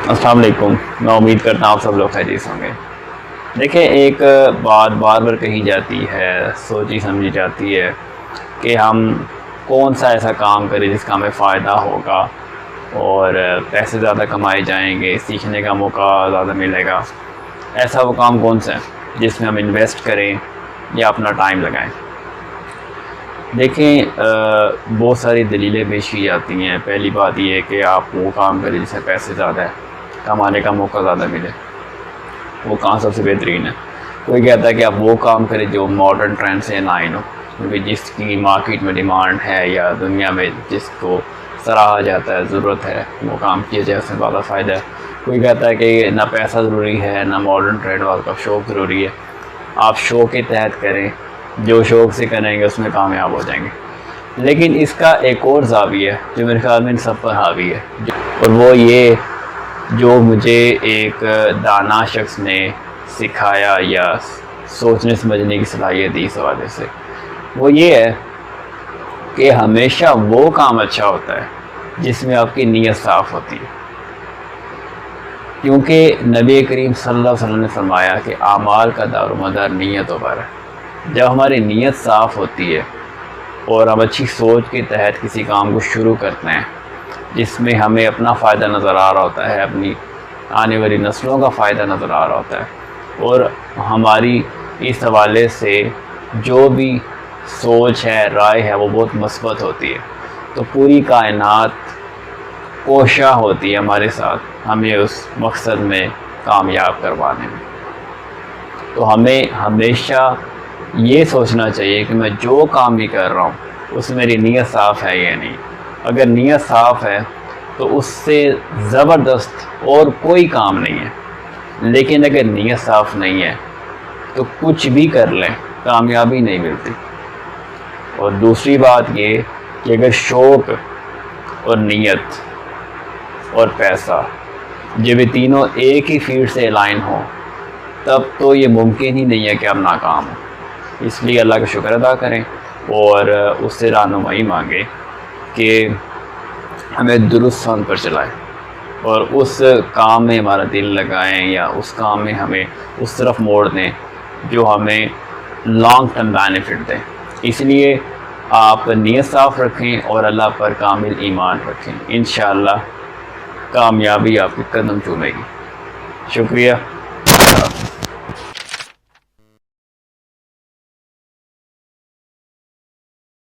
السلام علیکم۔ میں امید کرتا ہوں آپ سب لوگ خیریت ہوں گے۔ دیکھیں، ایک بات بار بار کہی جاتی ہے، سوچی سمجھی جاتی ہے کہ ہم کون سا ایسا کام کریں جس کا ہمیں فائدہ ہوگا اور پیسے زیادہ کمائے جائیں گے، سیکھنے کا موقع زیادہ ملے گا۔ ایسا وہ کام کون سا ہے جس میں ہم انویسٹ کریں یا اپنا ٹائم لگائیں؟ دیکھیں، بہت ساری دلیلیں پیش کی جاتی ہیں۔ پہلی بات یہ ہے کہ آپ وہ کام کریں جس سے پیسے زیادہ ہے، کمانے کا موقع زیادہ ملے۔ وہ کام سب سے بہترین ہے۔ کوئی کہتا ہے کہ آپ وہ کام کریں جو ماڈرن ٹرینڈ سے ان لائن ہو، کیونکہ جس کی مارکیٹ میں ڈیمانڈ ہے یا دنیا میں جس کو سراہا جاتا ہے، ضرورت ہے، وہ کام کیا جائے، اس میں زیادہ فائدہ ہے۔ کوئی کہتا ہے کہ نہ پیسہ ضروری ہے، نہ ماڈرن ٹرینڈ والا کا شوق ضروری ہے، آپ شوق کے تحت کریں، جو شوق سے کریں گے اس میں کامیاب ہو جائیں گے۔ لیکن اس کا ایک اور زاویہ ہے جو میرے خیال میں ان سب پر حاوی ہے، اور وہ یہ جو مجھے ایک دانا شخص نے سکھایا یا سوچنے سمجھنے کی صلاحیت دی اس حوالے سے۔ وہ یہ ہے کہ ہمیشہ وہ کام اچھا ہوتا ہے جس میں آپ کی نیت صاف ہوتی ہے، کیونکہ نبی کریم صلی اللہ علیہ وسلم نے فرمایا کہ اعمال کا دار و مدار نیتوں پر ہے۔ جب ہماری نیت صاف ہوتی ہے اور ہم اچھی سوچ کے تحت کسی کام کو شروع کرتے ہیں جس میں ہمیں اپنا فائدہ نظر آ رہا ہوتا ہے، اپنی آنے والی نسلوں کا فائدہ نظر آ رہا ہوتا ہے، اور ہماری اس حوالے سے جو بھی سوچ ہے، رائے ہے، وہ بہت مثبت ہوتی ہے، تو پوری کائنات کوشاں ہوتی ہے ہمارے ساتھ ہمیں اس مقصد میں کامیاب کروانے میں۔ تو ہمیں ہمیشہ یہ سوچنا چاہیے کہ میں جو کام بھی کر رہا ہوں اس میں میری نیت صاف ہے یا نہیں۔ اگر نیت صاف ہے تو اس سے زبردست اور کوئی کام نہیں ہے، لیکن اگر نیت صاف نہیں ہے تو کچھ بھی کر لیں کامیابی نہیں ملتی۔ اور دوسری بات یہ کہ اگر شوق اور نیت اور پیسہ جب یہ تینوں ایک ہی فیلڈ سے الائن ہوں تب تو یہ ممکن ہی نہیں ہے کہ ہم ناکام ہوں۔ اس لیے اللہ کا شکر ادا کریں اور اس سے رہنمائی مانگیں کہ ہمیں درست سمت پر چلائیں اور اس کام میں ہمارا دل لگائیں یا اس کام میں ہمیں اس طرف موڑ دیں جو ہمیں لانگ ٹرم بینیفٹ دیں۔ اس لیے آپ نیت صاف رکھیں اور اللہ پر کامل ایمان رکھیں، انشاءاللہ کامیابی آپ کے قدم چومے گی۔ شکریہ۔